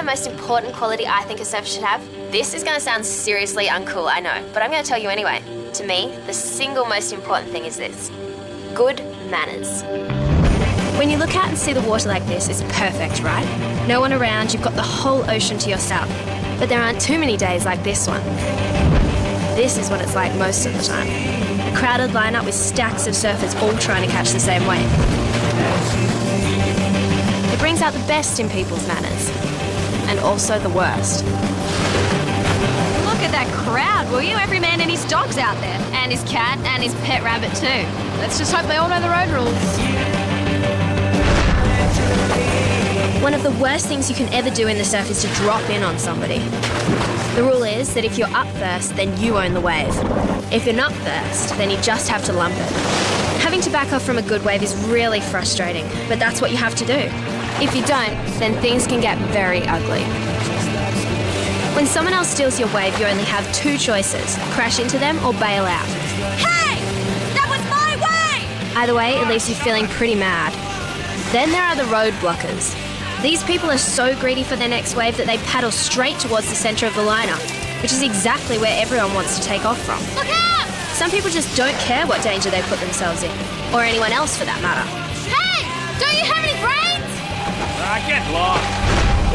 the most important quality I think a surfer should have? This is going to sound seriously uncool, I know, but I'm going to tell you anyway. To me, the single most important thing is this: good manners. When you look out and see the water like this, it's perfect, right? No one around, you've got the whole ocean to yourself. But there aren't too many days like this one. This is what it's like most of the time. A crowded lineup with stacks of surfers all trying to catch the same wave. It brings out the best in people's manners, and also the worst. Look at that crowd, will you? Every man and his dog's out there. And his cat and his pet rabbit too. Let's just hope they all know the road rules. One of the worst things you can ever do in the surf is to drop in on somebody. The rule is that if you're up first, then you own the wave. If you're not first, then you just have to lump it. Having to back off from a good wave is really frustrating, but that's what you have to do. If you don't, then things can get very ugly. When someone else steals your wave, you only have two choices: crash into them or bail out. Hey! That was my wave! Either way, it leaves you feeling pretty mad. Then there are the road blockers. These people are so greedy for their next wave that they paddle straight towards the centre of the lineup, which is exactly where everyone wants to take off from. Look out! Some people just don't care what danger they put themselves in, or anyone else for that matter. Hey! Don't you have any brains? Get lost.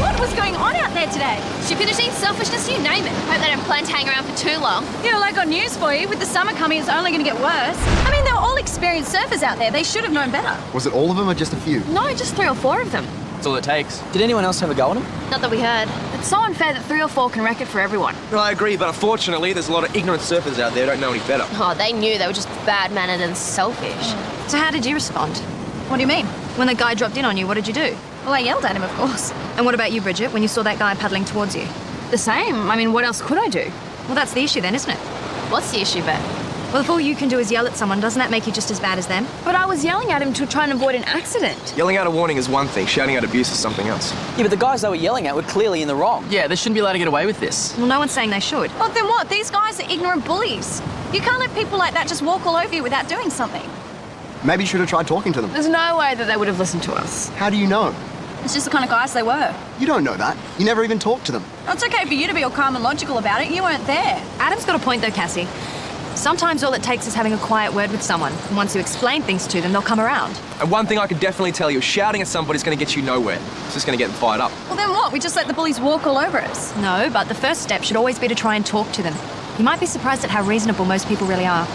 What was going on out there today? Stupidity, selfishness, you name it. Hope they don't plan to hang around for too long. Yeah, well, I got news for you. With the summer coming, it's only going to get worse. I mean, they're all experienced surfers out there. They should have known better. Was it all of them or just a few? No, just 3 or 4 of them. That's all it takes. Did anyone else have a go at him? Not that we heard. It's so unfair that 3 or 4 can wreck it for everyone. Well, I agree, but unfortunately, there's a lot of ignorant surfers out there who don't know any better. Oh, they knew. They were just bad-mannered and selfish. So how did you respond? What do you mean? When the guy dropped in on you, what did you do? Well, I yelled at him, of course. And what about you, Bridget, when you saw that guy paddling towards you? The same. I mean, what else could I do? Well, that's the issue then, isn't it? What's the issue, Beth? Well, if all you can do is yell at someone, doesn't that make you just as bad as them? But I was yelling at him to try and avoid an accident. Yelling out a warning is one thing, shouting out abuse is something else. Yeah, but the guys they were yelling at were clearly in the wrong. Yeah, they shouldn't be allowed to get away with this. Well, no one's saying they should. Well, then what? These guys are ignorant bullies. You can't let people like that just walk all over you without doing something. Maybe you should have tried talking to them. There's no way that they would have listened to us. How do you know? It's just the kind of guys they were. You don't know that. You never even talked to them. Well, it's okay for you to be all calm and logical about it. You weren't there. Adam's got a point though, Cassie. Sometimes all it takes is having a quiet word with someone. And once you explain things to them, they'll come around. And one thing I can definitely tell you, shouting at somebody's going to get you nowhere. It's just going to get them fired up. Well, then what? We just let the bullies walk all over us? No, but the first step should always be to try and talk to them. You might be surprised at how reasonable most people really are.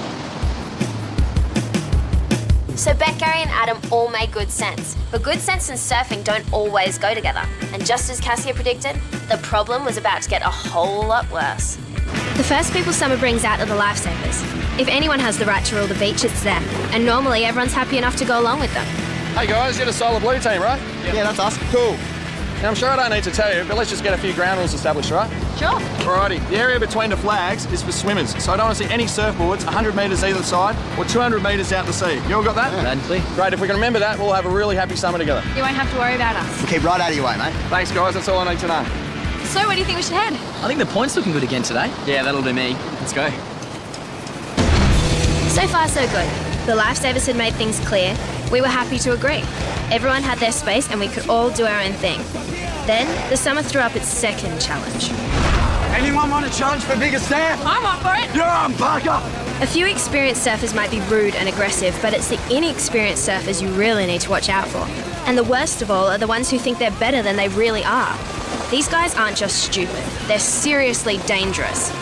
So Beck, Gary and Adam all made good sense. But good sense and surfing don't always go together. And just as Cassia predicted, the problem was about to get a whole lot worse. The first people summer brings out are the lifesavers. If anyone has the right to rule the beach, it's them. And normally everyone's happy enough to go along with them. Hey guys, you're the Solar Blue team, right? Yeah, that's us. Cool. Now I'm sure I don't need to tell you, but let's just get a few ground rules established, right? Sure. Alrighty, the area between the flags is for swimmers, so I don't want to see any surfboards 100 metres either side or 200 metres out to sea. You all got that? Loud and clear. Great, if we can remember that, we'll have a really happy summer together. You won't have to worry about us. We'll keep right out of your way, mate. Thanks guys, that's all I need to know. So where do you think we should head? I think the point's looking good again today. Yeah, that'll do me. Let's go. So far, so good. The lifesavers had made things clear. We were happy to agree. Everyone had their space and we could all do our own thing. Then, the summer threw up its second challenge. Anyone want a challenge for bigger stand? I'm up for it. You're on, Parker! A few experienced surfers might be rude and aggressive, but it's the inexperienced surfers you really need to watch out for. And the worst of all are the ones who think they're better than they really are. These guys aren't just stupid, they're seriously dangerous.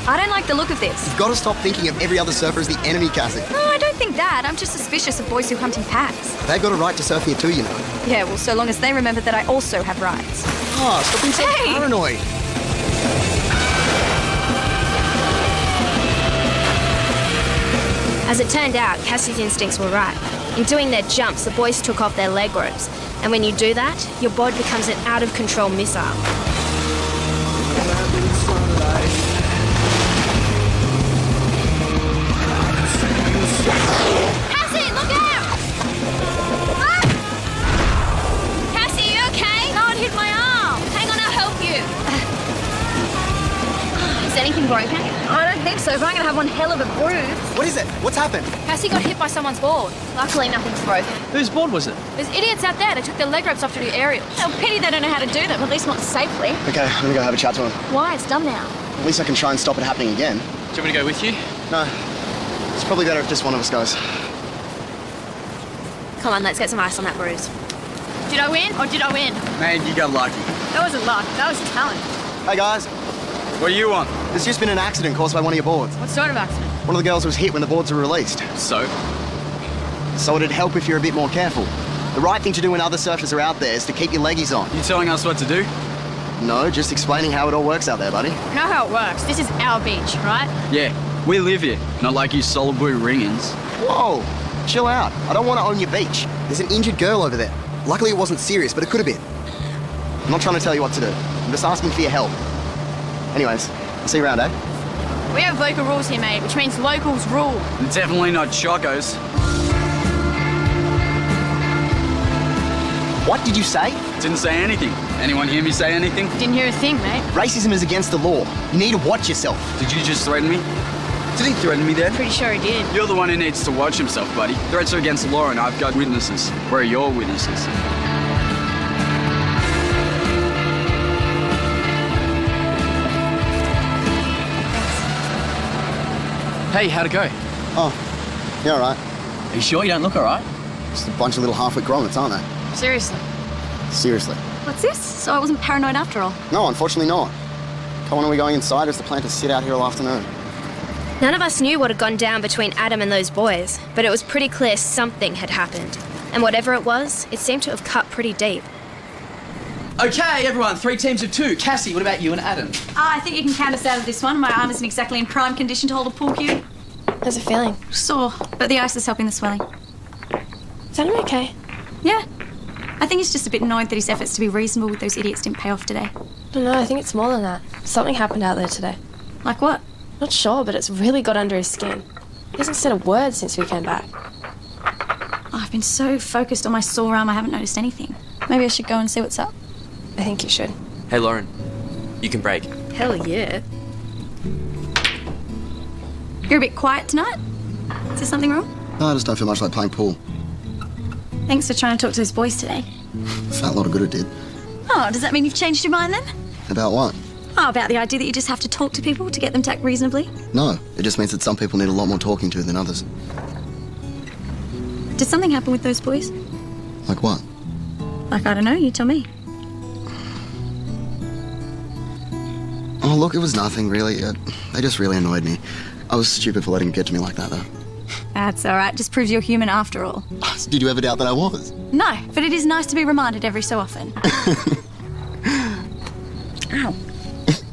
I don't like the look of this. You've got to stop thinking of every other surfer as the enemy, Cassie. No, I don't think that. I'm just suspicious of boys who hunt in packs. They've got a right to surf here too, you know. Yeah, well, so long as they remember that I also have rights. Oh, stop being so Hey! paranoid. As it turned out, Cassie's instincts were right. In doing their jumps, the boys took off their leg ropes. And when you do that, your board becomes an out-of-control missile. Cassie, look out! Ah! Cassie, you okay? No, it hit my arm. Hang on, I'll help you. Is anything going broken? I don't think so, but I'm going to have one hell of a bruise. What is it? What's happened? Cassie got hit by someone's board. Luckily, nothing's broken. Whose board was it? There's idiots out there. They took their leg ropes off to do aerials. Oh, pity they don't know how to do them, at least not safely. Okay, I'm gonna go have a chat to him. Why? It's done now. At least I can try and stop it happening again. Do you want me to go with you? No, it's probably better if just one of us goes. Come on, let's get some ice on that bruise. Did I win or did I win? Man, you got lucky. That wasn't luck, that was talent. Hey guys, What do you want? there's just been an accident caused by one of your boards. What sort of accident? One of the girls was hit when the boards were released. So? So it'd help if you're a bit more careful. The right thing to do when other surfers are out there is to keep your leggies on. You telling us what to do? No, just explaining how it all works out there, buddy. You know how it works. This is our beach, right? Yeah, we live here. Not like you solid blue ringings. Whoa, chill out. I don't want to own your beach. There's an injured girl over there. Luckily it wasn't serious, but it could have been. I'm not trying to tell you what to do. I'm just asking for your help. Anyways, I'll see you around, eh? We have local rules here, mate, which means locals rule. Definitely not Chocos. What did you say? Didn't say anything. Anyone hear me say anything? Didn't hear a thing, mate. Racism is against the law. You need to watch yourself. Did you just threaten me? Did he threaten me then? Pretty sure he did. You're the one who needs to watch himself, buddy. Threats are against the law and I've got witnesses. Where are your witnesses? Hey, how'd it go? Oh, yeah, all right. Are you sure you don't look all right? Just a bunch of little half-wit grommets, aren't they? Seriously. Seriously. What's this? So I wasn't paranoid after all. No, unfortunately not. Come on, are we going inside or is the plan to sit out here all afternoon? None of us knew what had gone down between Adam and those boys, but it was pretty clear something had happened. And whatever it was, it seemed to have cut pretty deep. Okay, everyone, 3 teams of 2. Cassie, what about you and Adam? I think you can count us out of this one. My arm isn't exactly in prime condition to hold a pool cue. How's it feeling? Sore, but the ice is helping the swelling. Is Adam okay? Yeah. I think he's just a bit annoyed that his efforts to be reasonable with those idiots didn't pay off today. I don't know, I think it's more than that. Something happened out there today. Like what? Not sure, but it's really got under his skin. He hasn't said a word since we came back. Oh, I've been so focused on my sore arm I haven't noticed anything. Maybe I should go and see what's up. I think you should. Hey, Lauren. You can break. Hell yeah. You're a bit quiet tonight? Is there something wrong? No, I just don't feel much like playing pool. Thanks for trying to talk to those boys today. Felt a lot of good it did. Oh, does that mean you've changed your mind then? About what? Oh, about the idea that you just have to talk to people to get them to act reasonably? No, it just means that some people need a lot more talking to than others. Did something happen with those boys? Like what? Like, I don't know, you tell me. Oh, look, it was nothing, really. They just really annoyed me. I was stupid for letting them get to me like that, though. That's all right, just proves you're human after all. Did you ever doubt that I was? No, but it is nice to be reminded every so often. Ow.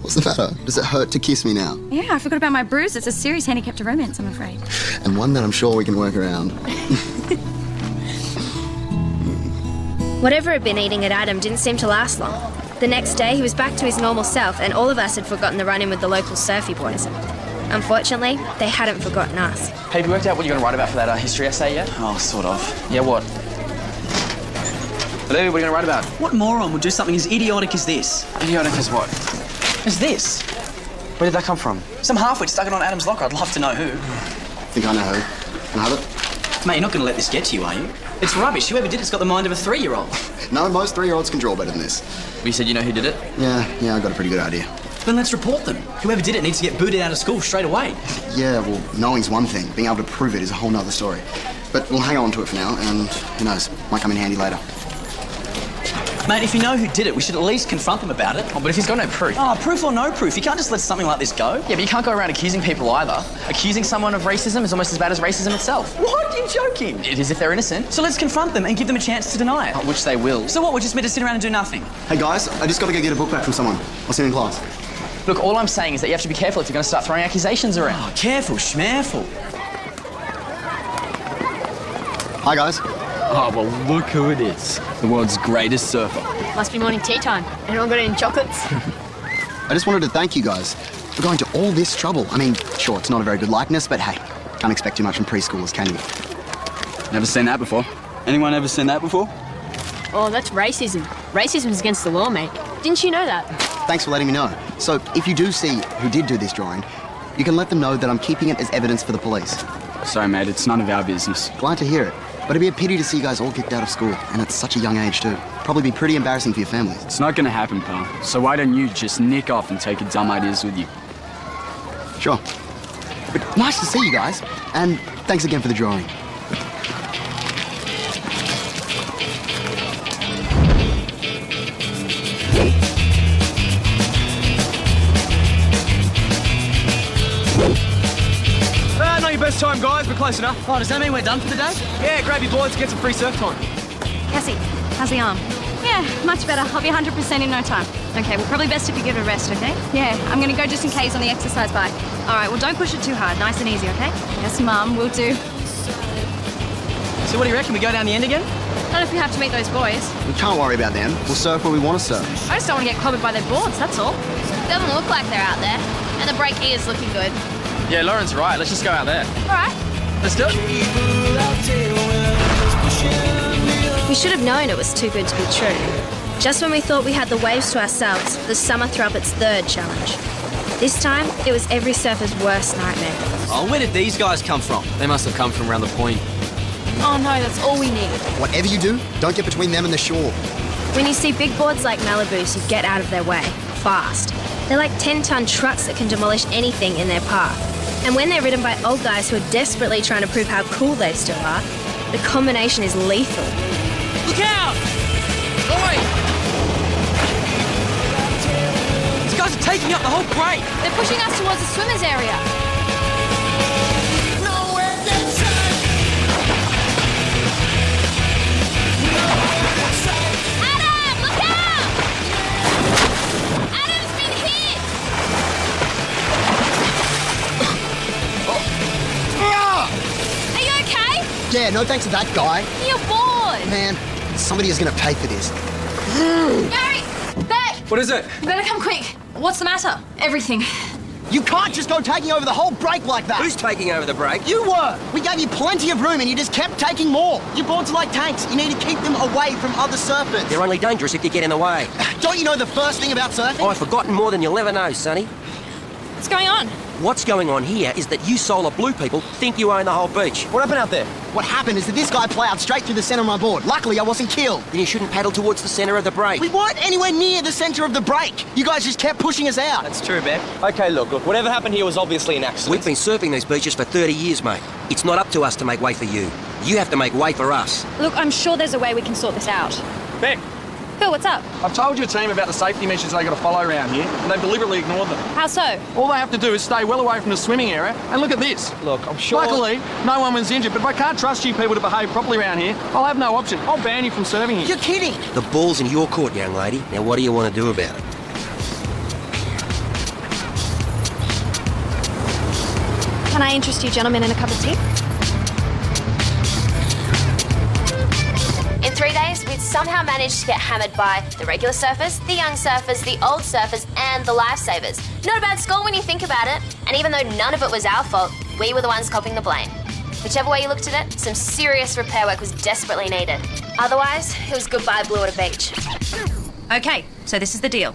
What's the matter? Does it hurt to kiss me now? Yeah, I forgot about my bruise. It's a serious handicap to romance, I'm afraid. And one that I'm sure we can work around. Whatever had been eating at Adam didn't seem to last long. The next day, he was back to his normal self, and all of us had forgotten the run-in with the local surfy boys. Unfortunately, they hadn't forgotten us. Hey, have you worked out what you're going to write about for that history essay yet? Oh, sort of. Yeah, what? Hello, what are you going to write about? What moron would do something as idiotic as this? Idiotic as what? As this? Where did that come from? Some halfwit stuck it on Adam's locker. I'd love to know who. Think I know who. Can I have it? Mate, you're not going to let this get to you, are you? It's rubbish. Whoever did it's got the mind of a 3-year-old. No, most 3-year-olds can draw better than this. Well, you said you know who did it? Yeah, I got a pretty good idea. Then let's report them. Whoever did it needs to get booted out of school straight away. Yeah, well, knowing's one thing. Being able to prove it is a whole nother story. But we'll hang on to it for now, and who knows, might come in handy later. Mate, if you know who did it, we should at least confront them about it. Oh, but if he's got no proof. Oh, proof or no proof, you can't just let something like this go. Yeah, but you can't go around accusing people either. Accusing someone of racism is almost as bad as racism itself. What? You're joking? It is if they're innocent. So let's confront them and give them a chance to deny it. Which they will. So what, we're just meant to sit around and do nothing? Hey guys, I just got to go get a book back from someone. I'll see you in class. Look, all I'm saying is that you have to be careful if you're going to start throwing accusations around. Oh, careful, schmareful. Hi guys. Oh, well, look who it is. The world's greatest surfer. Must be morning tea time. Anyone got any chocolates? I just wanted to thank you guys for going to all this trouble. I mean, sure, it's not a very good likeness, but hey, can't expect too much from preschoolers, can you? Never seen that before. Anyone ever seen that before? Oh, that's racism. Racism's against the law, mate. Didn't you know that? Thanks for letting me know. So, if you do see who did do this drawing, You can let them know that I'm keeping it as evidence for the police. Sorry, mate, it's none of our business. Glad to hear it. But it'd be a pity to see you guys all kicked out of school, and at such a young age too. Probably be pretty embarrassing for your families. It's not gonna happen, pal. So why don't you just nick off and take your dumb ideas with you? Sure. But nice to see you guys, and thanks again for the drawing. Not your best time, guys, but close enough. Oh, does that mean we're done for the day? Yeah, grab your boards, get some free surf time. Cassie, how's the arm? Yeah, much better. I'll be 100% in no time. Okay, well, probably best if you give it a rest, okay? Yeah, I'm gonna go just in case on the exercise bike. All right, well, don't push it too hard. Nice and easy, okay? Yes, Mum, will do. So what do you reckon? We go down the end again? Not if we have to meet those boys. We can't worry about them. We'll surf where we want to surf. I just don't want to get clobbered by their boards, that's all. Doesn't look like they're out there. And the break is looking good. Yeah, Lauren's right. Let's just go out there. All right. Let's do it. We should have known it was too good to be true. Just when we thought we had the waves to ourselves, the summer threw up its third challenge. This time, it was every surfer's worst nightmare. Oh, where did these guys come from? They must have come from around the point. Oh no, that's all we need. Whatever you do, don't get between them and the shore. When you see big boards like Malibu's, you get out of their way, fast. They're like 10-ton trucks that can demolish anything in their path. And when they're ridden by old guys who are desperately trying to prove how cool they still are, the combination is lethal. Look out! Oi! These guys are taking up the whole break. They're pushing us towards the swimmers area. Adam, look out! Adam's been hit! Are you okay? Yeah, no thanks to that guy. You're bored. Man, somebody is going to pay for this. Gary, back. What is it? You better come quick. What's the matter? Everything. You can't just go taking over the whole break like that. Who's taking over the break? You were. We gave you plenty of room and you just kept taking more. Your boards are like tanks. You need to keep them away from other surfers. They're only dangerous if you get in the way. Don't you know the first thing about surfing? I've forgotten more than you'll ever know, Sonny. What's going on? What's going on here is that you solar blue people think you own the whole beach. What happened out there? What happened is that this guy ploughed straight through the centre of my board. Luckily, I wasn't killed. Then you shouldn't paddle towards the centre of the break. We weren't anywhere near the centre of the break. You guys just kept pushing us out. That's true, Ben. Okay, look, whatever happened here was obviously an accident. We've been surfing these beaches for 30 years, mate. It's not up to us to make way for you. You have to make way for us. Look, I'm sure there's a way we can sort this out. Beck, Phil, what's up? I've told your team about the safety measures they got to follow around here, and they've deliberately ignored them. How so? All they have to do is stay well away from the swimming area, and look at this. Look, I'm sure... Luckily, no one was injured, but if I can't trust you people to behave properly around here, I'll have no option. I'll ban you from serving here. You're kidding. The ball's in your court, young lady. Now, what do you want to do about it? Can I interest you gentlemen in a cup of tea? In 3 days, we'd somehow managed to get hammered by the regular surfers, the young surfers, the old surfers, and the lifesavers. Not a bad score when you think about it. And even though none of it was our fault, we were the ones copping the blame. Whichever way you looked at it, some serious repair work was desperately needed. Otherwise, it was goodbye Blue Water Beach. Okay, so this is the deal.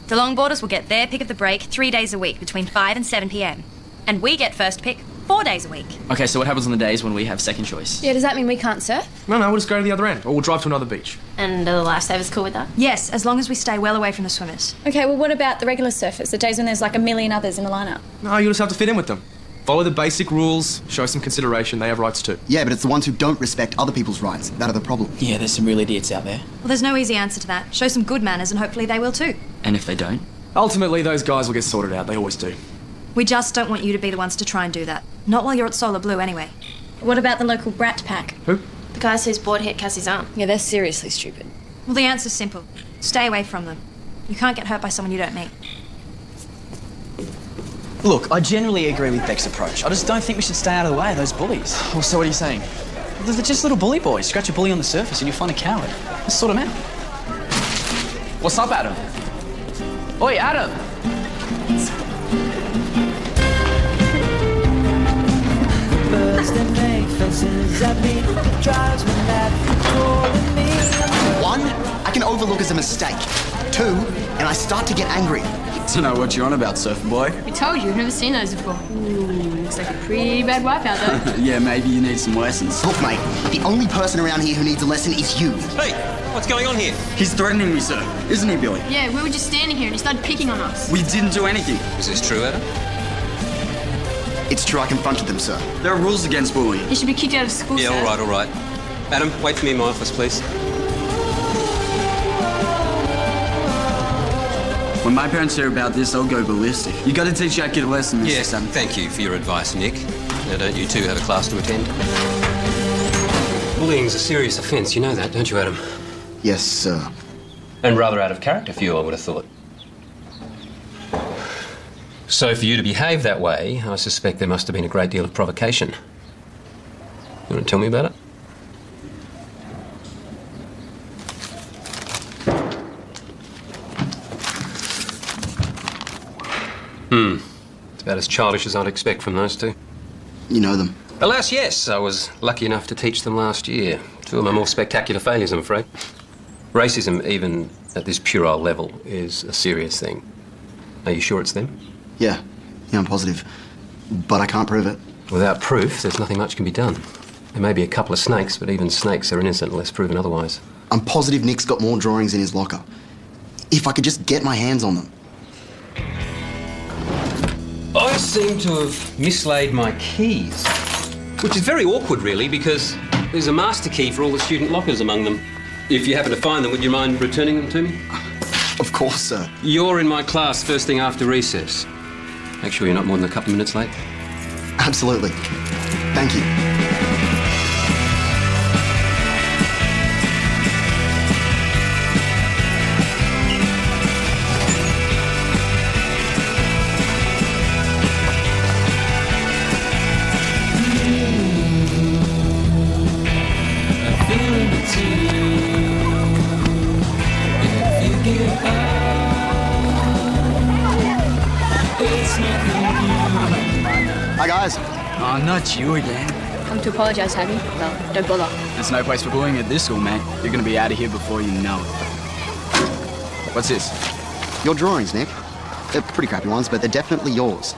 The longboarders will get their pick of the break 3 days a week between 5 and 7 p.m. And we get first pick 4 days a week. Okay, so what happens on the days when we have second choice? Yeah, does that mean we can't surf? No, we'll just go to the other end, or we'll drive to another beach. And are the lifesavers cool with that? Yes, as long as we stay well away from the swimmers. Okay, well, what about the regular surfers, the days when there's like a million others in the lineup? No, you'll just have to fit in with them. Follow the basic rules, show some consideration, they have rights too. Yeah, but it's the ones who don't respect other people's rights that are the problem. Yeah, there's some real idiots out there. Well, there's no easy answer to that. Show some good manners and hopefully they will too. And if they don't? Ultimately, those guys will get sorted out, they always do. We just don't want you to be the ones to try and do that. Not while you're at Solar Blue anyway. What about the local brat pack? Who? The guys whose board hit Cassie's arm. Yeah, they're seriously stupid. Well, the answer's simple. Stay away from them. You can't get hurt by someone you don't meet. Look, I generally agree with Beck's approach. I just don't think we should stay out of the way of those bullies. Well, so what are you saying? They're just little bully boys. Scratch a bully on the surface and you'll find a coward. Let's sort them out. What's up, Adam? Oi, Adam! One, I can overlook as a mistake. Two, and I start to get angry. Don't know what you're on about, surfer boy. We told you, we've never seen those before. Ooh, looks like a pretty bad wipeout, though. Yeah, maybe you need some lessons. Look, mate, the only person around here who needs a lesson is you. Hey, what's going on here? He's threatening me, sir. Isn't he, Billy? Yeah, we were just standing here and he started picking on us. We didn't do anything. Is this true, Adam? It's true, I confronted them, sir. There are rules against bullying. He should be kicked out of school, Yeah, sir. all right. Adam, wait for me in my office, please. When my parents hear about this, they'll go ballistic. You got to teach that kid a lesson, Mr. Yes, Sam. thank you for your advice, Nick. Now, don't you two have a class to attend? Bullying's a serious offence, you know that, don't you, Adam? Yes, sir. And rather out of character for you, I would have thought. So for you to behave that way, I suspect there must have been a great deal of provocation. You want to tell me about it? It's about as childish as I'd expect from those two. You know them. Alas, yes. I was lucky enough to teach them last year. Two of my more spectacular failures, I'm afraid. Racism, even at this puerile level, is a serious thing. Are you sure it's them? Yeah, I'm positive. But I can't prove it. Without proof, there's nothing much can be done. There may be a couple of snakes, but even snakes are innocent unless proven otherwise. I'm positive Nick's got more drawings in his locker. If I could just get my hands on them. I seem to have mislaid my keys. Which is very awkward, really, because there's a master key for all the student lockers among them. If you happen to find them, would you mind returning them to me? Of course, sir. You're in my class first thing after recess. Make sure you're not more than a couple of minutes late. Absolutely. Thank you. Hi, guys. Oh, not you again. Come to apologise, have you? Well, don't bother. There's no place for bullying at this school, man. You're going to be out of here before you know it. What's this? Your drawings, Nick. They're pretty crappy ones, but they're definitely yours.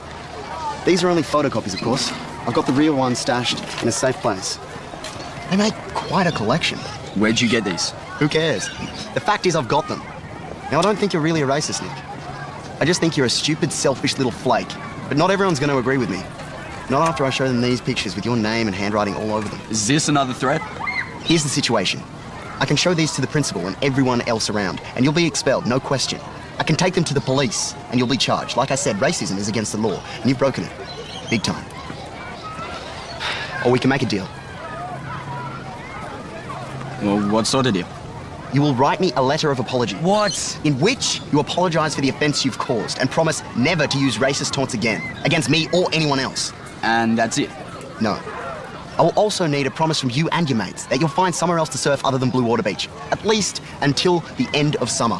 These are only photocopies, of course. I've got the real ones stashed in a safe place. They make quite a collection. Where'd you get these? Who cares? The fact is I've got them. Now, I don't think you're really a racist, Nick. I just think you're a stupid, selfish little flake. But not everyone's going to agree with me. Not after I show them these pictures with your name and handwriting all over them. Is this another threat? Here's the situation. I can show these to the principal and everyone else around, and you'll be expelled, no question. I can take them to the police, and you'll be charged. Like I said, racism is against the law, and you've broken it. Big time. Or we can make a deal. Well, what sort of deal? You will write me a letter of apology. What? In which you apologise for the offence you've caused and promise never to use racist taunts again, against me or anyone else. And that's it? No. I will also need a promise from you and your mates that you'll find somewhere else to surf other than Blue Water Beach, at least until the end of summer.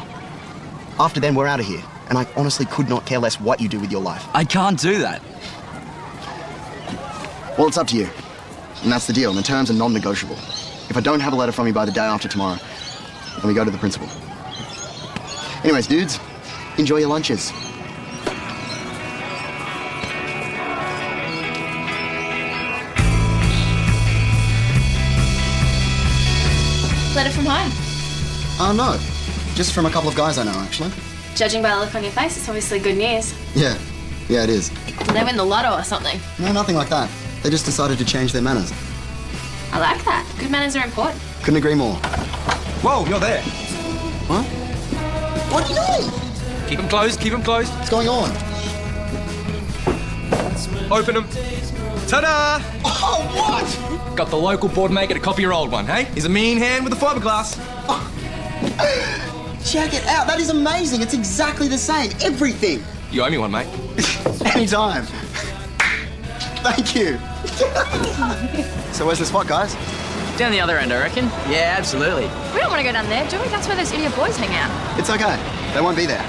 After then, we're out of here, and I honestly could not care less what you do with your life. I can't do that. Well, it's up to you. And that's the deal, and the terms are non-negotiable. If I don't have a letter from you by the day after tomorrow, then we go to the principal. Anyways, dudes, enjoy your lunches. Letter from home. Oh, no. Just from a couple of guys I know, actually. Judging by the look on your face, it's obviously good news. Yeah, it is. Did they win the lotto or something? No, nothing like that. They just decided to change their manners. I like that. Good manners are important. Couldn't agree more. Whoa, you're there. What? What are you doing? Keep them closed, keep them closed. What's going on? Open them. Ta-da! Oh, what? Got the local board maker to copy your old one, hey? He's a mean hand with a fiberglass. Check it out. That is amazing. It's exactly the same. Everything. You owe me one, mate. Anytime. Thank you. So where's the spot, guys? Down the other end, I reckon. Yeah, absolutely. We don't want to go down there, do we? That's where those idiot boys hang out. It's okay. They won't be there.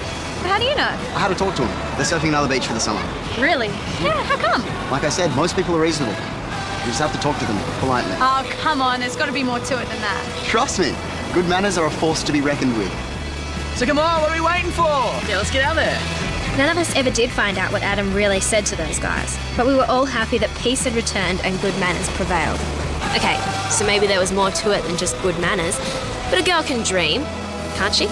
How do you know? I had to talk to them. They're surfing another beach for the summer. Really? Yeah, how come? Like I said, most people are reasonable. You just have to talk to them politely. Oh, come on. There's got to be more to it than that. Trust me. Good manners are a force to be reckoned with. So come on, what are we waiting for? Yeah, let's get out there. None of us ever did find out what Adam really said to those guys, but we were all happy that peace had returned and good manners prevailed. Okay, so maybe there was more to it than just good manners, but a girl can dream, can't she?